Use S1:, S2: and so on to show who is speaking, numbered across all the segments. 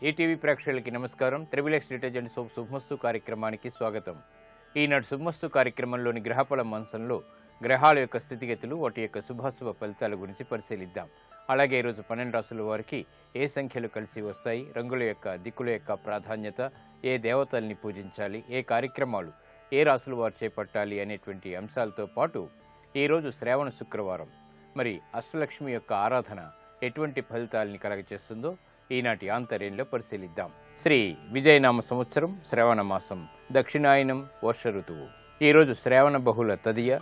S1: ETV ప్రేక్షకులకి నమస్కారం. Triple-X detergent soap శుభమస్తు కార్యక్రమానికి స్వాగతం. ఈనాడు శుభమస్తు కార్యక్రమంలోని గ్రహఫల మంచంలో గ్రహాల యొక్క స్థితిగతులు, వాటి యొక్క శుభాశుభ ఫలితాల గురించి పరిశీలిద్దాం. అలాగే ఈరోజు 12 రాశుల వారికి ఏ సంఖ్యలు కలిసి వస్తాయి, రంగుల యొక్క దిక్కుల యొక్క ప్రాధాన్యత, ఏ దేవతల్ని పూజించాలి, ఏ కార్యక్రమాలు ఏ రాశుల వారు చేపట్టాలి అనేటువంటి అంశాలతో పాటు ఈరోజు శ్రావణ శుక్రవారం, మరి అష్టలక్ష్మి యొక్క ఆరాధన ఎటువంటి ఫలితాలని కలగచేస్తుందో ఈనాటి ఆంతర్యంలో పరిశీలిద్దాం. శ్రీ విజయనామ సంవత్సరం శ్రావణ మాసం, దక్షిణాయనం, వర్ష ఋతువు. ఈరోజు శ్రావణ బహుళ తదియ,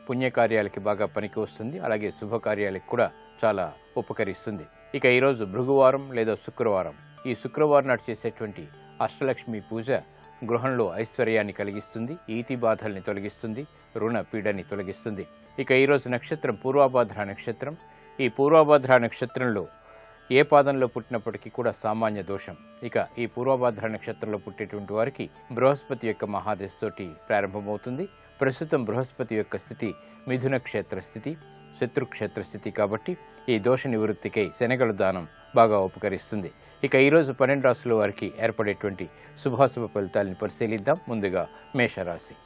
S1: పుణ్యకార్యాలకి బాగా పనికి వస్తుంది. అలాగే శుభకార్యాలకు కూడా చాలా ఉపకరిస్తుంది. ఇక ఈరోజు భృగువారం లేదా శుక్రవారం. ఈ శుక్రవారం నాడు చేసేటువంటి అష్టలక్ష్మి పూజ గృహంలో ఐశ్వర్యాన్ని కలిగిస్తుంది, ఈతి బాధల్ని తొలగిస్తుంది, రుణ పీడని తొలగిస్తుంది. ఇక ఈరోజు నక్షత్రం పూర్వాభాద్ర నక్షత్రం. ఈ పూర్వాభాద్ర నక్షత్రంలో ఏ పాదంలో పుట్టినప్పటికీ కూడా సామాన్య దోషం. ఇక ఈ పూర్వభాద్ర నక్షత్రంలో పుట్టేటువంటి వారికి బృహస్పతి యొక్క మహాదశతోటి ప్రారంభమవుతుంది. ప్రస్తుతం బృహస్పతి యొక్క స్థితి మిథున క్షేత్ర స్థితి, శత్రుక్షేత్ర స్థితి. కాబట్టి ఈ దోష నివృత్తికై శనగల దానం బాగా ఉపకరిస్తుంది. ఇక ఈరోజు 12 రాశుల వారికి ఏర్పడేటువంటి శుభాశుభ ఫలితాలను పరిశీలిద్దాం. ముందుగా మేషరాశి.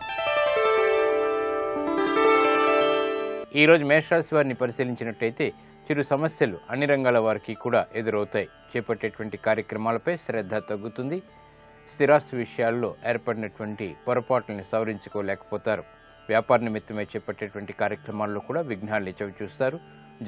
S1: ఈరోజు మేషరాశి వారిని పరిశీలించినట్టయితే చిరు సమస్యలు అన్ని రంగాల వారికి కూడా ఎదురవుతాయి. చేపట్టేటువంటి కార్యక్రమాలపై శ్రద్ధ తగ్గుతుంది. స్థిరాస్తి విషయాల్లో ఏర్పడినటువంటి పొరపాట్లను సవరించుకోలేకపోతారు. వ్యాపార నిమిత్తమై చేపట్టేటువంటి కార్యక్రమాల్లో కూడా విఘ్నాల్ని చవిచూస్తారు.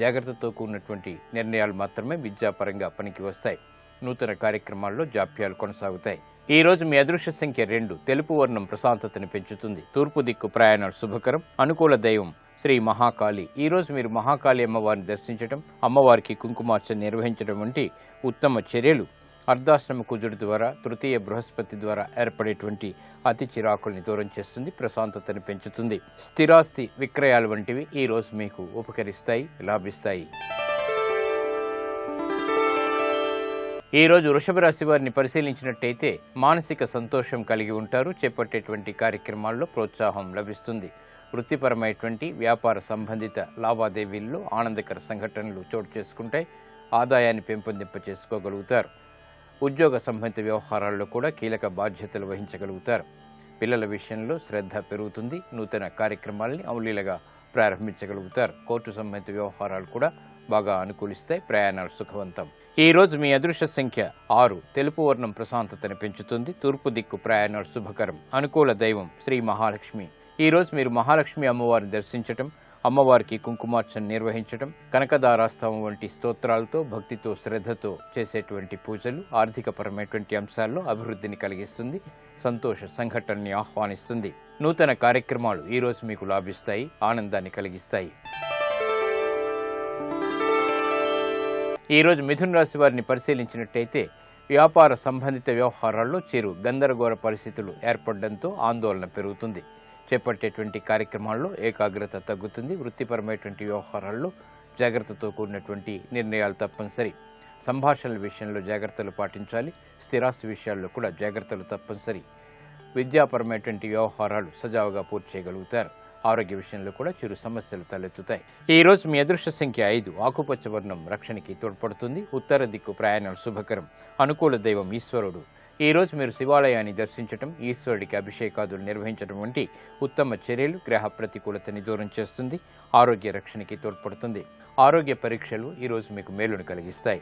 S1: జాగ్రత్తతో కూడినటువంటి నిర్ణయాలు మాత్రమే విద్యాపరంగా పనికి వస్తాయి. నూతన కార్యక్రమాల్లో జాప్యాలు కొనసాగుతాయి. ఈ రోజు మీ అదృష్ట సంఖ్య 2. తెలుపు వర్ణం ప్రశాంతతను పెంచుతుంది. తూర్పు దిక్కు ప్రయాణాలు శుభకరం. అనుకూల దైవం శ్రీ మహాకాళి. ఈరోజు మీరు మహాకాళి అమ్మవారిని దర్శించడం, అమ్మవారికి కుంకుమార్చన నిర్వహించడం వంటి ఉత్తమ చర్యలు అర్ధాశ్రమ కుజుడి ద్వారా, తృతీయ బృహస్పతి ద్వారా ఏర్పడేటువంటి అతి చిరాకుల్ని దూరం చేస్తుంది, ప్రశాంతతను పెంచుతుంది. స్థిరాస్తి విక్రయాలు వంటివి ఈరోజు మీకు ఉపకరిస్తాయి, లాభిస్తాయి. ఈరోజు వృషభ రాశి వారిని పరిశీలించినట్టయితే మానసిక సంతోషం కలిగి ఉంటారు. చేపట్టేటువంటి కార్యక్రమాల్లో ప్రోత్సాహం లభిస్తుంది. వృత్తిపరమైనటువంటి వ్యాపార సంబంధిత లావాదేవీల్లో ఆనందకర సంఘటనలు చోటు చేసుకుంటాయి. ఆదాయాన్ని పెంపొందింప చేసుకోగలుగుతారు. ఉద్యోగ సంబంధిత వ్యవహారాల్లో కూడా కీలక బాధ్యతలు వహించగలుగుతారు. పిల్లల విషయంలో శ్రద్ధ పెరుగుతుంది. నూతన కార్యక్రమాల్ని అవలీలగా ప్రారంభించగలుగుతారు. కోర్టు సంబంధిత వ్యవహారాలు కూడా బాగా అనుకూలిస్తాయి. ప్రయాణాలు సుఖవంతం. ఈ రోజు మీ అదృష్ట సంఖ్య 6. తెలుపు వర్ణం ప్రశాంతతను పెంచుతుంది. తూర్పు దిక్కు ప్రయాణాలు శుభకరం. అనుకూల దైవం శ్రీ మహాలక్ష్మి. ఈ రోజు మీరు మహాలక్ష్మి అమ్మవారిని దర్శించటం, అమ్మవారికి కుంకుమార్చన నిర్వహించటం, కనకదారాస్తవం వంటి స్తోత్రాలతో భక్తితో శ్రద్ధతో చేసేటువంటి పూజలు ఆర్థికపరమైనటువంటి అంశాల్లో అభివృద్ధిని కలిగిస్తుంది. సంతోష సంఘటనని ఆహ్వానిస్తుంది. నూతన కార్యక్రమాలు ఈ రోజు మీకు లాభిస్తాయి, ఆనందాన్ని కలిగిస్తాయి. ఈ రోజు మిథున రాశి వారిని పరిశీలించినట్టయితే వ్యాపార సంబంధిత వ్యవహారాల్లో చిరు గందరగోళ పరిస్థితులు ఏర్పడడంతో ఆందోళన పెరుగుతుంది. చేపట్టేటువంటి కార్యక్రమాల్లో ఏకాగ్రత తగ్గుతుంది. వృత్తిపరమైనటువంటి వ్యవహారాల్లో జాగ్రత్తతో కూడినటువంటి నిర్ణయాలు తప్పనిసరి. సంభాషణల విషయంలో జాగ్రత్తలు పాటించాలి. స్థిరాస్తి విషయాల్లో కూడా జాగ్రత్తలు తప్పనిసరి. విద్యాపరమైనటువంటి వ్యవహారాలు సజావుగా పూర్తి చేయగలుగుతారు. ఆరోగ్య విషయంలో కూడా చిరు సమస్యలు తలెత్తుతాయి. ఈ రోజు మీ అదృష్ట సంఖ్య 5. ఆకుపచ్చ వర్ణం రక్షణకి తోడ్పడుతుంది. ఉత్తర దిక్కు ప్రయాణాలు శుభకరం. అనుకూల దైవం ఈశ్వరుడు. ఈ రోజు మీరు శివాలయాన్ని దర్శించడం, ఈశ్వరుడికి అభిషేకాదులు నిర్వహించడం వంటి ఉత్తమ చర్యలు గ్రహ ప్రతికూలతని దూరం చేస్తుంది. ఆరోగ్య రక్షణకి తోడ్పడుతుంది. ఆరోగ్య పరీక్షలు ఈ రోజు మీకు మేలును కలిగిస్తాయి.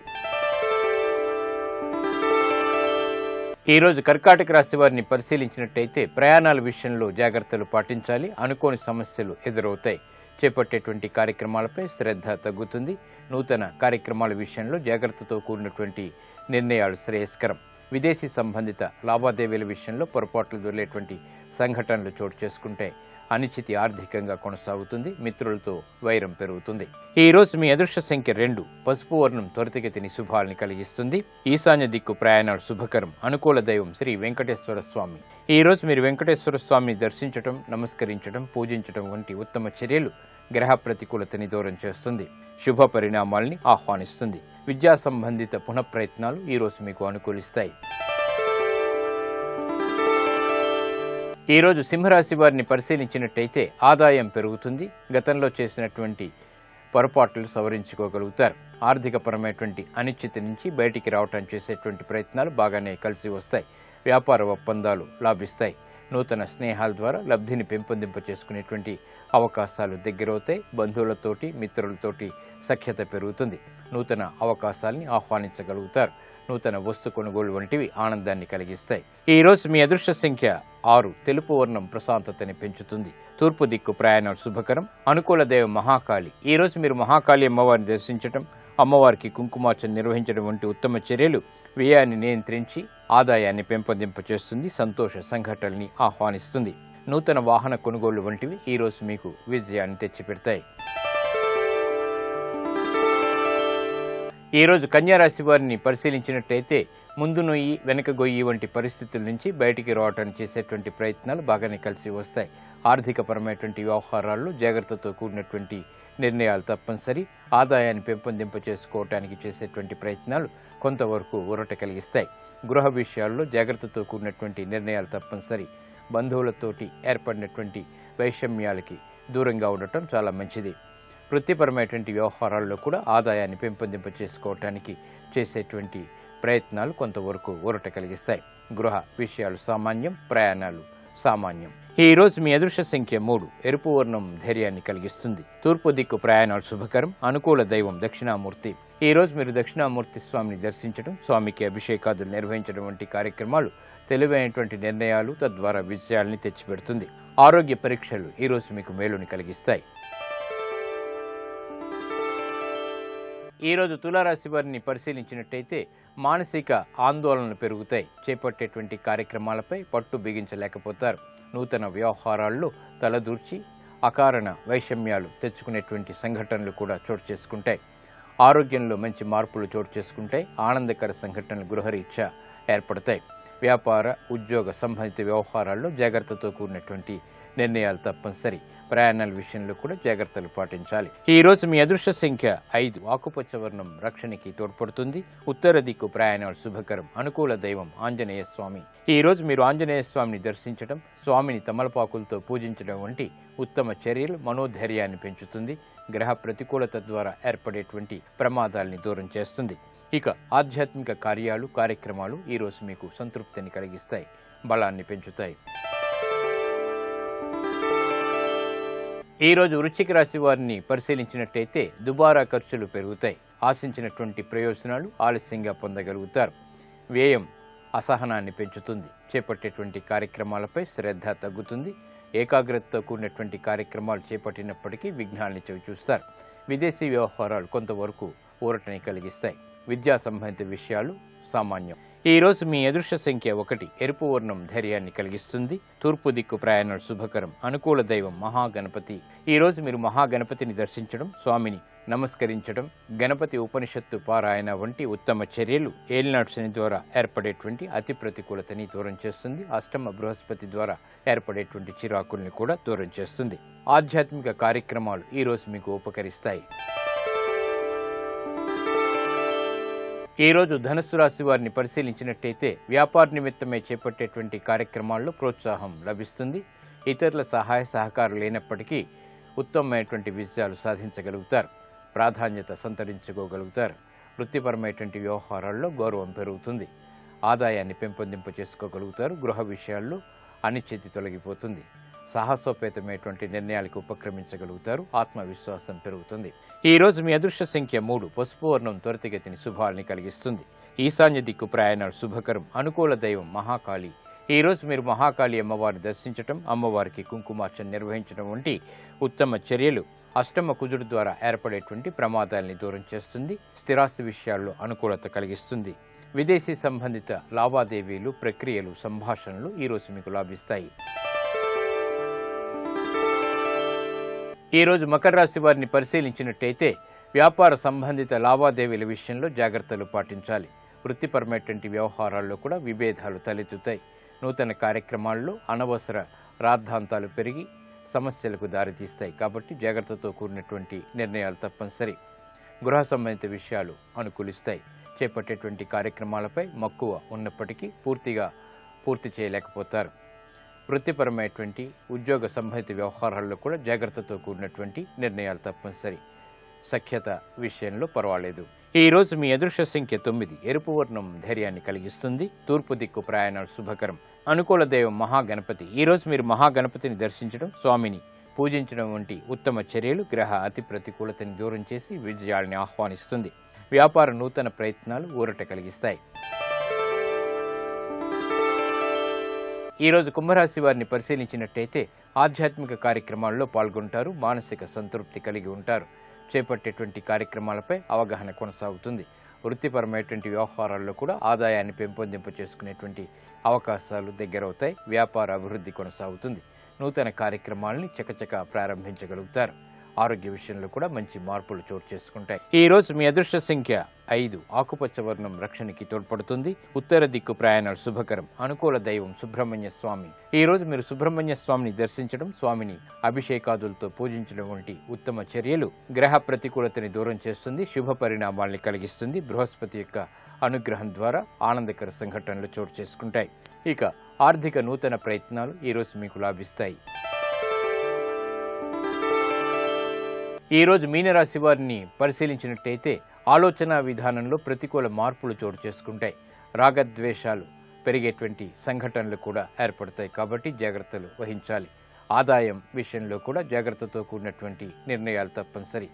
S1: ఈ రోజు కర్కాటక రాశి వారిని పరిశీలించినట్టయితే ప్రయాణాల విషయంలో జాగ్రత్తలు పాటించాలి. అనుకోని సమస్యలు ఎదురవుతాయి. చేపట్టేటువంటి కార్యక్రమాలపై శ్రద్ధ తగ్గుతుంది. నూతన కార్యక్రమాల విషయంలో జాగ్రత్తతో కూడినటువంటి నిర్ణయాలు శ్రేయస్కరం. విదేశీ సంబంధిత లావాదేవీల విషయంలో పొరపాట్లు దొరికేటువంటి సంఘటనలు చోటు చేసుకుంటే అనిశ్చితి ఆర్థికంగా కొనసాగుతుంది. మిత్రులతో వైరం పెరుగుతుంది. ఈ రోజు మీ అదృష్ట సంఖ్య 2. పసుపు వర్ణం త్వరితగతిని శుభాల్ని కలిగిస్తుంది. ఈశాన్య దిక్కు ప్రయాణాలు శుభకరం. అనుకూల దైవం శ్రీ వెంకటేశ్వర స్వామి. ఈ రోజు మీరు వెంకటేశ్వర స్వామిని దర్శించడం, నమస్కరించడం, పూజించడం వంటి ఉత్తమ చర్యలు గ్రహ ప్రతికూలతని దూరం చేస్తుంది. శుభ పరిణామాల్ని ఆహ్వానిస్తుంది. విద్యా సంబంధిత పునఃప్రయత్నాలు ఈ రోజు మీకు అనుకూలిస్తాయి. ఈ రోజు సింహరాశి వారిని పరిశీలించినట్టయితే ఆదాయం పెరుగుతుంది. గతంలో చేసినటువంటి పొరపాట్లు సవరించుకోగలుగుతారు. ఆర్థికపరమైనటువంటి అనిశ్చితి నుంచి బయటికి రావటం చేసేటువంటి ప్రయత్నాలు బాగానే కలిసి వస్తాయి. వ్యాపార ఒప్పందాలు లాభిస్తాయి. నూతన స్నేహాల ద్వారా లబ్ధిని పెంపొందింప చేసుకునేటువంటి అవకాశాలు దగ్గరవుతాయి. బంధువులతోటి మిత్రులతోటి సఖ్యత పెరుగుతుంది. నూతన అవకాశాలని ఆహ్వానించగలుగుతారు. నూతన వస్తు కొనుగోలు వంటివి ఆనందాన్ని కలిగిస్తాయి. ఈ రోజు మీ అదృష్ట సంఖ్య 6. తెలుపు వర్ణం ప్రశాంతతని పెంచుతుంది. తూర్పు దిక్కు ప్రయాణాలు శుభకరం. అనుకూల దైవం మహాకాళి. ఈ రోజు మీరు మహాకాళి అమ్మవారిని దర్శించడం, అమ్మవారికి కుంకుమార్చన నిర్వహించడం వంటి ఉత్తమ చర్యలు వ్యయాన్ని నియంత్రించి ఆదాయాన్ని పెంపొందింపచేస్తుంది. సంతోష సంఘటనల్ని ఆహ్వానిస్తుంది. నూతన వాహన కొనుగోలు వంటివి ఈ రోజు మీకు విజయాన్ని తెచ్చిపెడతాయి. ఈ రోజు కన్యారాశి వారిని పరిశీలించినట్టయితే ముందు నొయ్యి వెనక గొయ్యి వంటి పరిస్థితుల నుంచి బయటికి రావడానికి చేసేటువంటి ప్రయత్నాలు బాగానే కలిసి వస్తాయి. ఆర్థికపరమైనటువంటి వ్యవహారాల్లో జాగ్రత్తతో కూడినటువంటి నిర్ణయాలు తప్పనిసరి. ఆదాయాన్ని పెంపొందింప చేసుకోవటానికి చేసేటువంటి ప్రయత్నాలు కొంతవరకు ఊరట కలిగిస్తాయి. గృహ విషయాల్లో జాగ్రత్తతో కూడినటువంటి నిర్ణయాలు తప్పనిసరి. బంధువులతోటి ఏర్పడినటువంటి వైషమ్యాలకి దూరంగా ఉండటం చాలా మంచిది. వృత్తిపరమైనటువంటి వ్యవహారాల్లో కూడా ఆదాయాన్ని పెంపొందింప చేసుకోవటానికి చేసేటువంటి ప్రయత్నాలు కొంతవరకు ఊరట కలిగిస్తాయి. గృహ విషయాలు సామాన్యం, ప్రయాణాలు సామాన్యం. ఈ రోజు మీ అదృష్ట సంఖ్య 3. ఎరుపు వర్ణం ధైర్యాన్ని కలిగిస్తుంది. తూర్పు దిక్కు ప్రయాణాలు శుభకరం. అనుకూల దైవం దక్షిణామూర్తి. ఈ రోజు మీరు దక్షిణామూర్తి స్వామిని దర్శించడం, స్వామికి అభిషేకాదులు నిర్వహించడం వంటి కార్యక్రమాలు తెలివైనటువంటి నిర్ణయాలు, తద్వారా విజయాల్ని తెచ్చిపెడుతుంది. ఆరోగ్య పరీక్షలు ఈ రోజు మీకు మేలుని కలిగిస్తాయి. ఈ రోజు తులారాశి వారిని పరిశీలించినట్టయితే మానసిక ఆందోళనలు పెరుగుతాయి. చేపట్టేటువంటి కార్యక్రమాలపై పట్టు బిగించలేకపోతారు. నూతన వ్యవహారాల్లో తలదూర్చి అకారణ వైషమ్యాలు తెచ్చుకునేటువంటి సంఘటనలు కూడా చోటు చేసుకుంటాయి. ఆరోగ్యంలో మంచి మార్పులు చోటు చేసుకుంటాయి. ఆనందకర సంఘటనలు గృహరీత్యా ఏర్పడతాయి. వ్యాపార ఉద్యోగ సంబంధిత వ్యవహారాల్లో జాగ్రత్తతో కూడినటువంటి నిర్ణయాలు తప్పనిసరి. ప్రయాణాల విషయంలో కూడా జాగ్రత్తలు పాటించాలి. ఈ రోజు మీ అదృష్ట సంఖ్య 5. ఆకుపచ్చ వర్ణం రక్షణకి తోడ్పడుతుంది. ఉత్తర దిక్కు ప్రయాణాలు శుభకరం. అనుకూల దైవం ఆంజనేయ స్వామి. ఈ రోజు మీరు ఆంజనేయ స్వామిని దర్శించడం, స్వామిని తమలపాకులతో పూజించడం వంటి ఉత్తమ చర్యలు మనోధైర్యాన్ని పెంచుతుంది. గ్రహ ప్రతికూలత ద్వారా ఏర్పడేటువంటి ప్రమాదాల్ని దూరం చేస్తుంది. ఇక ఆధ్యాత్మిక కార్యాలు, కార్యక్రమాలు ఈ రోజు మీకు సంతృప్తిని కలిగిస్తాయి, బలాన్ని పెంచుతాయి. ఈ రోజు వృశ్చిక రాశి వారిని పరిశీలించినట్టయితే దుబారా ఖర్చులు పెరుగుతాయి. ఆశించినటువంటి ప్రయోజనాలు ఆలస్యంగా పొందగలుగుతారు. వ్యయం అసహనాన్ని పెంచుతుంది. చేపట్టేటువంటి కార్యక్రమాలపై శ్రద్ధ తగ్గుతుంది. ఏకాగ్రతతో కూడినటువంటి కార్యక్రమాలు చేపట్టినప్పటికీ విఘ్నాల్ని చవిచూస్తారు. విదేశీ వ్యవహారాలు కొంతవరకు ఊరటని కలిగిస్తాయి. విద్యా సంబంధిత విషయాలు సామాన్యం. ఈ రోజు మీ అదృష్ట సంఖ్య 1. ఎరుపు వర్ణం ధైర్యాన్ని కలిగిస్తుంది. తూర్పు దిక్కు ప్రయాణాలు శుభకరం. అనుకూల దైవం మహాగణపతి. ఈ రోజు మీరు మహాగణపతిని దర్శించడం, స్వామిని నమస్కరించడం, గణపతి ఉపనిషత్తు పారాయణ వంటి ఉత్తమ చర్యలు ఏలినాటి శని ద్వారా ఏర్పడేటువంటి అతి ప్రతికూలతని దూరం చేస్తుంది. అష్టమ బృహస్పతి ద్వారా ఏర్పడేటువంటి చిరాకుల్ని కూడా దూరం చేస్తుంది. ఆధ్యాత్మిక కార్యక్రమాలు ఈ రోజు మీకు ఉపకరిస్తాయి. ఈ రోజు ధనుస్సు రాశి వారిని పరిశీలించినట్టయితే వ్యాపార నిమిత్తమై చేపట్టేటువంటి కార్యక్రమాల్లో ప్రోత్సాహం లభిస్తుంది. ఇతరుల సహాయ సహకారం లేనప్పటికీ ఉత్తమమైనటువంటి విజయాలు సాధించగలుగుతారు. ప్రాధాన్యత సంతరించుకోగలుగుతారు. వృత్తిపరమైనటువంటి వ్యవహారాల్లో గౌరవం పెరుగుతుంది. ఆదాయాన్ని పెంపొందింప చేసుకోగలుగుతారు. గృహ విషయాల్లో అనిశ్చితి తొలగిపోతుంది. సాహసోపేతమైనటువంటి నిర్ణయాలకు ఉపక్రమించగలుగుతారు. ఆత్మవిశ్వాసం పెరుగుతుంది. ఈ రోజు మీ అదృష్ట సంఖ్య 3. పసుపు వర్ణం త్వరితగతిని శుభాల్ని కలిగిస్తుంది. ఈశాన్య దిక్కు ప్రయాణాలు శుభకరం. అనుకూల దైవం మహాకాళి. ఈ రోజు మీరు మహాకాళి అమ్మవారిని దర్శించడం, అమ్మవారికి కుంకుమార్చన నిర్వహించడం వంటి ఉత్తమ చర్యలు అష్టమ కుజుడు ద్వారా ఏర్పడేటువంటి ప్రమాదాల్ని దూరం చేస్తుంది. స్థిరాస్తి విషయాల్లో అనుకూలత కలిగిస్తుంది. విదేశీ సంబంధిత లావాదేవీలు, ప్రక్రియలు, సంభాషణలు ఈ రోజు మీకు లాభిస్తాయి. ఈ రోజు మకర రాశి వారిని పరిశీలించినట్టయితే వ్యాపార సంబంధిత లావాదేవీల విషయంలో జాగ్రత్తలు పాటించాలి. వృత్తిపరమైనటువంటి వ్యవహారాల్లో కూడా విభేదాలు తలెత్తుతాయి. నూతన కార్యక్రమాల్లో అనవసర రాద్ధాంతాలు పెరిగి సమస్యలకు దారితీస్తాయి. కాబట్టి జాగ్రత్తతో కూడినటువంటి నిర్ణయాలు తప్పనిసరి. గృహ సంబంధిత విషయాలు అనుకూలిస్తాయి. చేపట్టేటువంటి కార్యక్రమాలపై మక్కువ ఉన్నప్పటికీ పూర్తి చేయలేకపోతారు. వృత్తిపరమైనటువంటి ఉద్యోగ సంబంధిత వ్యవహారాల్లో కూడా జాగ్రత్తతో కూడినటువంటి నిర్ణయాలు తప్పనిసరి. సఖ్యత విషయంలో పర్వాలేదు. ఈ రోజు మీ అదృష్ట సంఖ్య 9. ఎరుపు వర్ణం ధైర్యాన్ని కలిగిస్తుంది. తూర్పు దిక్కు ప్రయాణాలు శుభకరం. అనుకూల దైవం మహాగణపతి. ఈ రోజు మీరు మహాగణపతిని దర్శించడం, స్వామిని పూజించడం వంటి ఉత్తమ చర్యలు గ్రహ అతి ప్రతికూలతని దూరం చేసి విజయాన్ని ఆహ్వానిస్తుంది. వ్యాపార నూతన ప్రయత్నాలు ఊరట కలిగిస్తాయి. ఈరోజు కుంభరాశి వారిని పరిశీలించినట్టయితే ఆధ్యాత్మిక కార్యక్రమాల్లో పాల్గొంటారు. మానసిక సంతృప్తి కలిగి ఉంటారు. చేపట్టేటువంటి కార్యక్రమాలపై అవగాహన కొనసాగుతుంది. వృత్తిపరమైనటువంటి వ్యవహారాల్లో కూడా ఆదాయాన్ని పెంపొందింప చేసుకునేటువంటి అవకాశాలు దగ్గరవుతాయి. వ్యాపార అభివృద్ధి కొనసాగుతుంది. నూతన కార్యక్రమాలని చకచక ప్రారంభించగలుగుతారు. ఆరోగ్య విషయంలో కూడా మంచి మార్పులు చోటు చేసుకుంటాయి. ఈ రోజు మీ అదృష్ట సంఖ్య 5. ఆకుపచ్చ వర్ణం రక్షణకి తోడ్పడుతుంది. ఉత్తర దిక్కు ప్రయాణాలు శుభకరం. అనుకూల దైవం సుబ్రహ్మణ్య స్వామి. ఈ రోజు మీరు సుబ్రహ్మణ్య స్వామిని దర్శించడం, స్వామిని అభిషేకాదులతో పూజించడం వంటి ఉత్తమ చర్యలు గ్రహ ప్రతికూలతని దూరం చేస్తుంది. శుభ పరిణామాల్ని కలిగిస్తుంది. బృహస్పతి యొక్క అనుగ్రహం ద్వారా ఆనందకర సంఘటనలు చోటు చేసుకుంటాయి. ఇక ఆర్థిక నూతన ప్రయత్నాలు ఈరోజు మీకు లాభిస్తాయి. ఈరోజు మీనరాశి వారిని పరిశీలించినట్టయితే ఆలోచన విధానంలో ప్రతికూల మార్పులు చోటు చేసుకుంటాయి. రాగద్వేషాలు పెరిగేటువంటి సంఘటనలు కూడా ఏర్పడతాయి. కాబట్టి జాగ్రత్తలు వహించాలి. ఆదాయం విషయంలో కూడా జాగ్రత్తతో కూడినటువంటి నిర్ణయాలు తప్పనిసరి.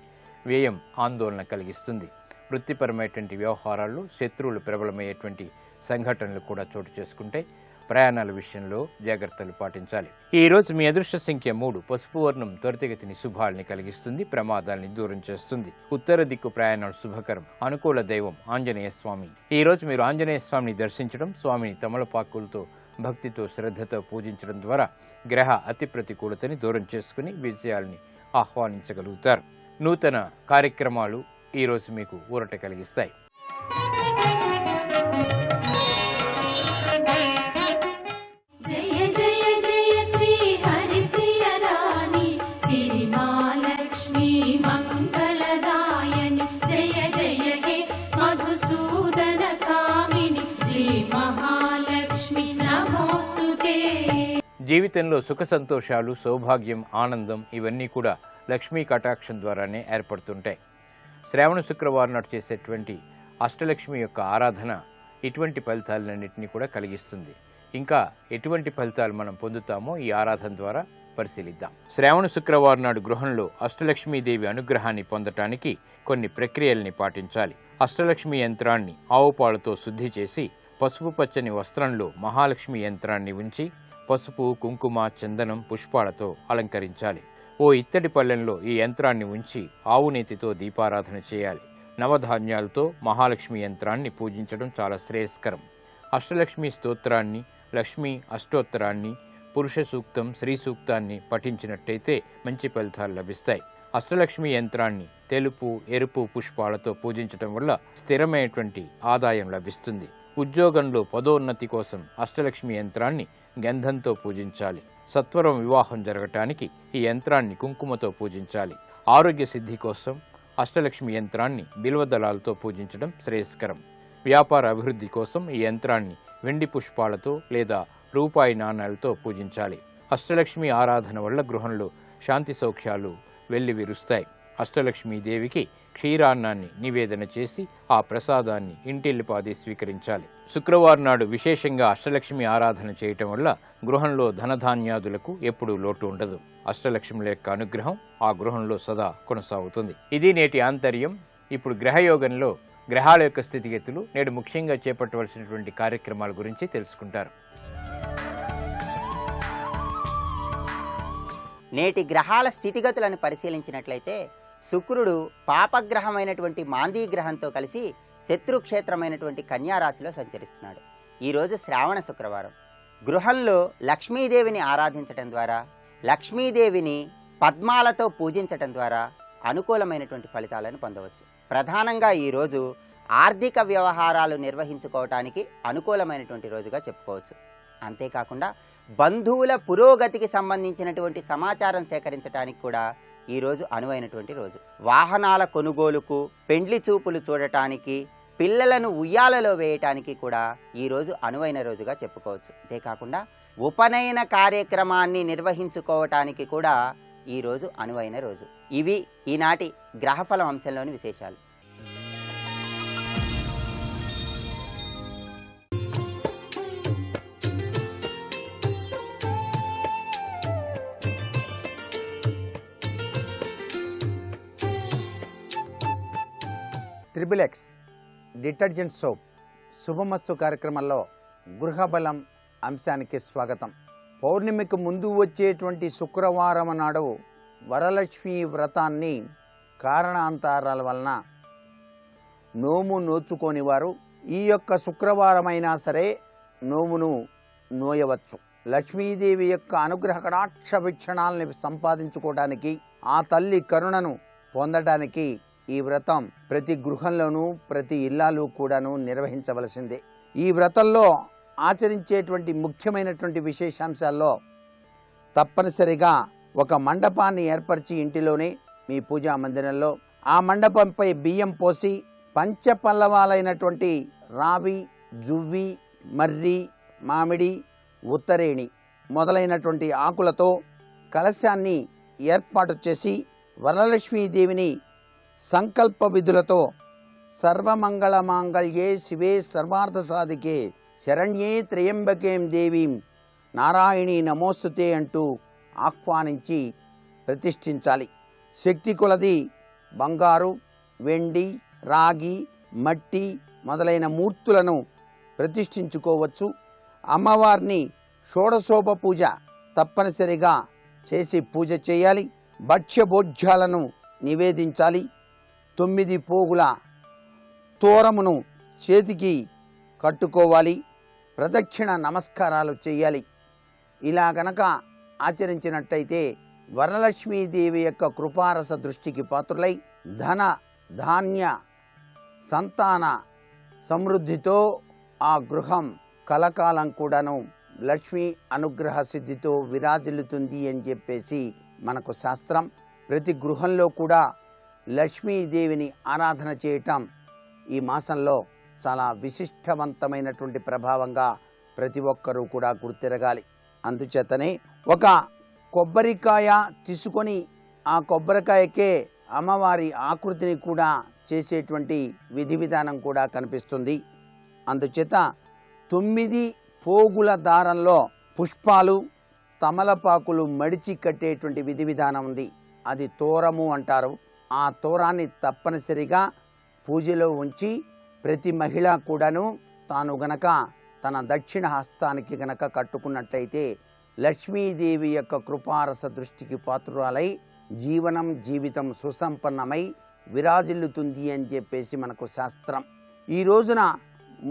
S1: వ్యయం ఆందోళన కలిగిస్తుంది. వృత్తిపరమైనటువంటి వ్యవహారాల్లో శత్రువులు ప్రబలమయ్యేటువంటి సంఘటనలు కూడా చోటు చేసుకుంటాయి. ప్రయాణాల విషయంలో జాగ్రత్తలు పాటించాలి. ఈ రోజు మీ అదృష్ట సంఖ్య 3. పసుపు వర్ణం త్వరితగతిని శుభాల్ని కలిగిస్తుంది. ప్రమాదాల్ని దూరం చేస్తుంది. ఉత్తర దిక్కు ప్రయాణాలు శుభకరం. అనుకూల దైవం ఆంజనేయ స్వామి. ఈ రోజు మీరు ఆంజనేయ స్వామిని దర్శించడం, స్వామిని తమలపాకులతో భక్తితో శ్రద్ధతో పూజించడం ద్వారా గ్రహ అతి ప్రతికూలతని దూరం చేసుకుని విజయాల్ని ఆహ్వానించగలుగుతారు. నూతన కార్యక్రమాలు ఈ రోజు మీకు ఊరట కలిగిస్తాయి. జీవితంలో సుఖ సంతోషాలు, సౌభాగ్యం, ఆనందం ఇవన్నీ కూడా లక్ష్మీ కటాక్షం ద్వారానే ఏర్పడుతుంటాయి. శ్రావణ శుక్రవారం నాడు చేసేటువంటి అష్టలక్ష్మి యొక్క ఆరాధన ఇటువంటి ఫలితాలన్నింటినీ కూడా కలిగిస్తుంది. ఇంకా ఎటువంటి ఫలితాలు మనం పొందుతామో ఈ ఆరాధన ద్వారా పరిశీలిద్దాం. శ్రావణ శుక్రవారం నాడు గృహంలో అష్టలక్ష్మీదేవి అనుగ్రహాన్ని పొందటానికి కొన్ని ప్రక్రియల్ని పాటించాలి. అష్టలక్ష్మి యంత్రాన్ని ఆవు పాలతో శుద్ధి చేసి పసుపు పచ్చని వస్త్రంలో మహాలక్ష్మి యంత్రాన్ని ఉంచి పసుపు, కుంకుమ, చందనం, పుష్పాలతో అలంకరించాలి. ఓ ఇత్తడి పళ్ళెంలో ఈ యంత్రాన్ని ఉంచి ఆవు నేతితో దీపారాధన చేయాలి. నవధాన్యాలతో మహాలక్ష్మి యంత్రాన్ని పూజించడం చాలా శ్రేయస్కరం. అష్టలక్ష్మి స్తోత్రాన్ని, లక్ష్మీ అష్టోత్తరాన్ని, పురుష సూక్తం, శ్రీ సూక్తాన్ని పఠించినట్టయితే మంచి ఫలితాలు లభిస్తాయి. అష్టలక్ష్మి యంత్రాన్ని తెలుపు, ఎరుపు పుష్పాలతో పూజించడం వల్ల స్థిరమైనటువంటి ఆదాయం లభిస్తుంది. ఉద్యోగంలో పదోన్నతి కోసం అష్టలక్ష్మి యంత్రాన్ని గంధంతో పూజించాలి. సత్వరం వివాహం జరగటానికి ఈ యంత్రాన్ని కుంకుమతో పూజించాలి. ఆరోగ్య సిద్ధి కోసం అష్టలక్ష్మి యంత్రాన్ని బిల్వదళాలతో పూజించడం శ్రేయస్కరం. వ్యాపార అభివృద్ధి కోసం ఈ యంత్రాన్ని వెండి పుష్పాలతో లేదా రూపాయి నాణాలతో పూజించాలి. అష్టలక్ష్మి ఆరాధన వల్ల గృహంలో శాంతి సౌఖ్యాలు వెల్లివిరుస్తాయి. అష్టలక్ష్మీదేవికి క్షీరాన్నాన్ని నివేదన చేసి ఆ ప్రసాదాన్ని ఇంటిల్లిపాది స్వీకరించాలి. శుక్రవారం నాడు విశేషంగా అష్టలక్ష్మి ఆరాధన చేయటం వల్ల గృహంలో ధనధాన్యాదులకు ఎప్పుడూ లోటు ఉండదు. అష్టలక్ష్ముల యొక్క అనుగ్రహం ఆ గృహంలో సదా కొనసాగుతుంది. ఇది నేటి ఆంతర్యం. ఇప్పుడు గ్రహయోగంలో గ్రహాల యొక్క స్థితిగతులు, నేడు ముఖ్యంగా చేపట్టవలసినటువంటి కార్యక్రమాల గురించి తెలుసుకుంటారు.
S2: నేటి గ్రహాల స్థితిగతులను పరిశీలించినట్లయితే శుక్రుడు పాపగ్రహమైనటువంటి మాందీ గ్రహంతో కలిసి శత్రుక్షేత్రమైనటువంటి కన్యారాశిలో సంచరిస్తున్నాడు. ఈరోజు శ్రావణ శుక్రవారం. గృహంలో లక్ష్మీదేవిని ఆరాధించటం ద్వారా, లక్ష్మీదేవిని పద్మాలతో పూజించటం ద్వారా అనుకూలమైనటువంటి ఫలితాలను పొందవచ్చు. ప్రధానంగా ఈరోజు ఆర్థిక వ్యవహారాలు నిర్వహించుకోవటానికి అనుకూలమైనటువంటి రోజుగా చెప్పుకోవచ్చు. అంతేకాకుండా బంధువుల పురోగతికి సంబంధించినటువంటి సమాచారం సేకరించడానికి కూడా ఈరోజు అనువైనటువంటి రోజు. వాహనాల కొనుగోలుకు, పెండ్లి చూపులు చూడటానికి, పిల్లలను ఉయ్యాలలో వేయటానికి కూడా ఈరోజు అనువైన రోజుగా చెప్పుకోవచ్చు. అంతేకాకుండా ఉపనయన కార్యక్రమాన్ని నిర్వహించుకోవటానికి కూడా ఈరోజు అనువైన రోజు. ఇవి ఈనాటి గ్రహఫలం అంశంలోని విశేషాలు.
S3: ట్రిబుల్-ఎక్స్ డిటర్జెంట్ సోప్ శుభమస్తు కార్యక్రమంలో గృహబలం అంశానికి స్వాగతం. పౌర్ణమికి ముందు వచ్చేటువంటి శుక్రవారం నాడు వరలక్ష్మి వ్రతాన్ని కారణాంతరాల వలన నోము నోచుకోని వారు ఈ యొక్క శుక్రవారమైనా సరే నోమును నోయవచ్చు. లక్ష్మీదేవి యొక్క అనుగ్రహ కటాక్ష వీక్షణాలని సంపాదించుకోవడానికి, ఆ తల్లి కరుణను పొందడానికి ఈ వ్రతం ప్రతి గృహంలోనూ ప్రతి ఇల్లాలు కూడాను నిర్వహించవలసిందే. ఈ వ్రతంలో ఆచరించేటువంటి ముఖ్యమైనటువంటి విశేషాంశాల్లో తప్పనిసరిగా ఒక మండపాన్ని ఏర్పరిచి ఇంటిలోనే మీ పూజా మందిరంలో ఆ మండపంపై బియ్యం పోసి పంచపల్లవాలైనటువంటి రావి, జువ్వి, మర్రి, మామిడి, ఉత్తరేణి మొదలైనటువంటి ఆకులతో కలశాన్ని ఏర్పాటు చేసి వరలక్ష్మీదేవిని సంకల్ప విధులతో సర్వమంగళ మాంగళ్యే శివే సర్వార్థ సాధికే శరణ్యే త్రయంబకేం దేవీం నారాయణి నమోస్తుతే అంటూ ఆహ్వానించి ప్రతిష్ఠించాలి. శక్తి కొలది బంగారు, వెండి, రాగి, మట్టి మొదలైన మూర్తులను ప్రతిష్ఠించుకోవచ్చు. అమ్మవారిని షోడశోప పూజ తప్పనిసరిగా చేసి పూజ చేయాలి. భక్ష్యభోజ్యాలను నివేదించాలి. 9 పోగుల తోరమును చేతికి కట్టుకోవాలి. ప్రదక్షిణ నమస్కారాలు చేయాలి. ఇలా గనక ఆచరించినట్టయితే వరలక్ష్మీదేవి యొక్క కృపారస దృష్టికి పాత్రులై ధన, ధాన్య, సంతాన సమృద్ధితో ఆ గృహం కలకాలం కూడాను లక్ష్మీ అనుగ్రహ సిద్ధితో విరాజిల్లుతుంది అని చెప్పేసి మనకు శాస్త్రం. ప్రతి గృహంలో కూడా లక్ష్మీదేవిని ఆరాధన చేయటం ఈ మాసంలో చాలా విశిష్టవంతమైనటువంటి ప్రభావంగా ప్రతి ఒక్కరూ కూడా గుర్తిరగాలి. అందుచేతనే ఒక కొబ్బరికాయ తీసుకొని ఆ కొబ్బరికాయకే అమ్మవారి ఆకృతిని కూడా చేసేటువంటి విధి విధానం కూడా కనిపిస్తుంది. అందుచేత 9 పోగుల దారంలో పుష్పాలు, తమలపాకులు మడిచి కట్టేటువంటి విధి విధానం ఉంది. అది తోరము అంటారు. ఆ తోరాన్ని తప్పనిసరిగా పూజలో ఉంచి ప్రతి మహిళ కూడాను తాను గనక తన దక్షిణ హస్తానికి గనక కట్టుకున్నట్లయితే లక్ష్మీదేవి యొక్క కృపారస దృష్టికి పాత్రురాలై జీవితం సుసంపన్నమై విరాజిల్లుతుంది అని చెప్పేసి మనకు శాస్త్రం. ఈ రోజున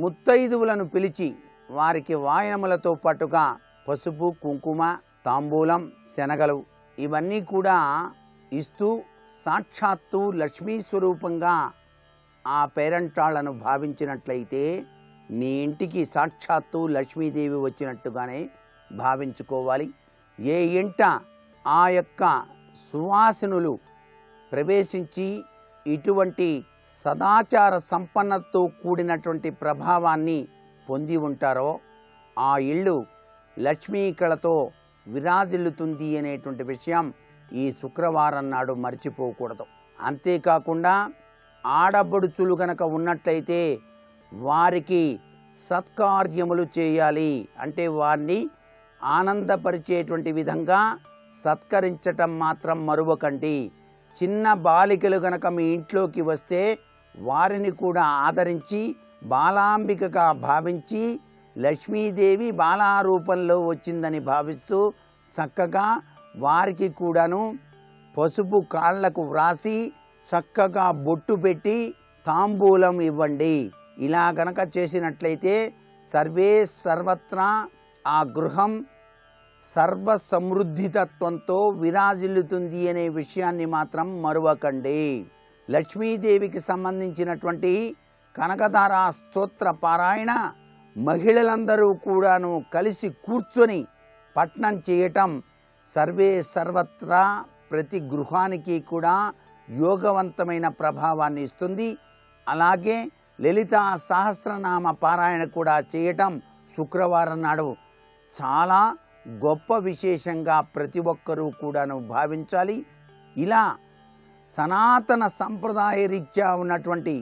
S3: ముత్తైదువులను పిలిచి వారికి వాయనములతో పాటుగా పసుపు, కుంకుమ, తాంబూలం, శనగలు ఇవన్నీ కూడా ఇస్తూ సాక్షాత్తు లక్ష్మీ స్వరూపంగా ఆ పేరంటాళ్లను భావించినట్లయితే మీ ఇంటికి సాక్షాత్తు లక్ష్మీదేవి వచ్చినట్టుగానే భావించుకోవాలి. ఏ ఇంట ఆ యొక్క సువాసనులు ప్రవేశించి ఇటువంటి సదాచార సంపన్నతో కూడినటువంటి ప్రభావాన్ని పొంది ఉంటారో ఆ ఇల్లు లక్ష్మీ కళతో విరాజిల్లుతుంది అనేటువంటి విషయం ఈ శుక్రవారం నాడు మర్చిపోకూడదు. అంతేకాకుండా ఆడబడుచులు గనక ఉన్నట్లయితే వారికి సత్కార్యములు చేయాలి. అంటే వారిని ఆనందపరిచేటువంటి విధంగా సత్కరించటం మాత్రం మరువకండి. చిన్న బాలికలు గనక మీ ఇంట్లోకి వస్తే వారిని కూడా ఆదరించి బాలాంబికగా భావించి లక్ష్మీదేవి బాలారూపంలో వచ్చిందని భావిస్తూ చక్కగా వారికి కూడాను పసుపు కాళ్లకు వ్రాసి చక్కగా బొట్టు పెట్టి తాంబూలం ఇవ్వండి. ఇలా గనక చేసినట్లయితే సర్వే సర్వత్రా ఆ గృహం సర్వ సమృద్ధితత్వంతో విరాజిల్లుతుంది అనే విషయాన్ని మాత్రం మరువకండి. లక్ష్మీదేవికి సంబంధించినటువంటి కనకధార స్తోత్ర పారాయణ మహిళలందరూ కూడాను కలిసి కూర్చొని పఠనం చేయటం సర్వే సర్వత్రా ప్రతి గృహానికి కూడా యోగవంతమైన ప్రభావాన్ని ఇస్తుంది. అలాగే లలితా సహస్రనామ పారాయణ కూడా చేయటం శుక్రవారం నాడు చాలా గొప్ప విశేషంగా ప్రతి ఒక్కరూ కూడాను భావించాలి. ఇలా సనాతన సంప్రదాయ రీత్యా ఉన్నటువంటి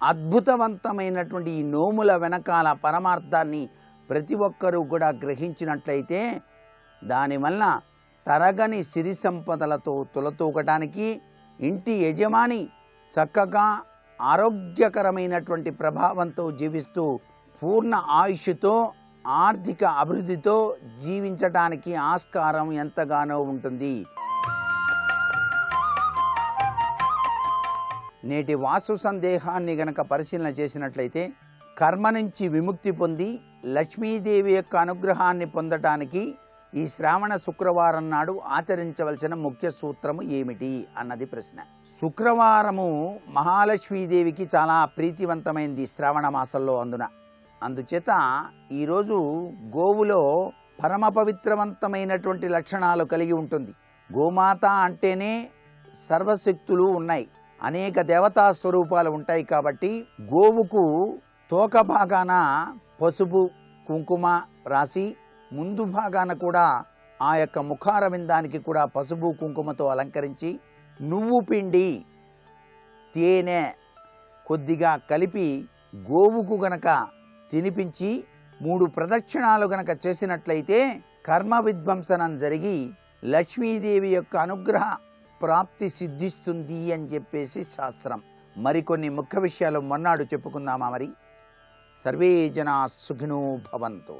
S3: అద్భుతవంతమైనటువంటి ఈ నోముల వెనకాల పరమార్థాన్ని ప్రతి ఒక్కరూ కూడా గ్రహించినట్లయితే దానివల్ల తరగని సిరి సంపదలతో తులతూగటానికి ఇంటి యజమాని చక్కగా ఆరోగ్యకరమైనటువంటి ప్రభావంతో జీవిస్తూ పూర్ణ ఆయుష్తో ఆర్థిక అభివృద్ధితో జీవించటానికి ఆస్కారం ఎంతగానో ఉంటుంది. నేటి వాస్తు సందేహాన్ని గనక పరిశీలన చేసినట్లయితే కర్మ నుంచి విముక్తి పొంది లక్ష్మీదేవి యొక్క అనుగ్రహాన్ని పొందటానికి ఈ శ్రావణ శుక్రవారం నాడు ఆచరించవలసిన ముఖ్య సూత్రము ఏమిటి అన్నది ప్రశ్న. శుక్రవారము మహాలక్ష్మీదేవికి చాలా ప్రీతివంతమైంది శ్రావణ మాసంలో. అందుచేత ఈరోజు గోవులో పరమ పవిత్రవంతమైనటువంటి లక్షణాలు కలిగి ఉంటుంది. గోమాత అంటేనే సర్వశక్తులు ఉన్నాయి, అనేక దేవతా స్వరూపాలు ఉంటాయి. కాబట్టి గోవుకు తోక భాగాన పసుపు కుంకుమ రాసి ముందు భాగాన కూడా ఆ యొక్క ముఖారవిందానికి కూడా పసుపు కుంకుమతో అలంకరించి నువ్వు పిండి తేనె కొద్దిగా కలిపి గోవుకు గనక తినిపించి 3 ప్రదక్షిణాలు గనక చేసినట్లయితే కర్మ విధ్వంసనం జరిగి లక్ష్మీదేవి యొక్క అనుగ్రహ ప్రాప్తి సిద్ధిస్తుంది అని చెప్పేసి శాస్త్రం. మరికొన్ని ముఖ్య విషయాలు మొన్నాడు చెప్పుకుందామా మరి. సర్వే జనా సుఖినో భవంతు.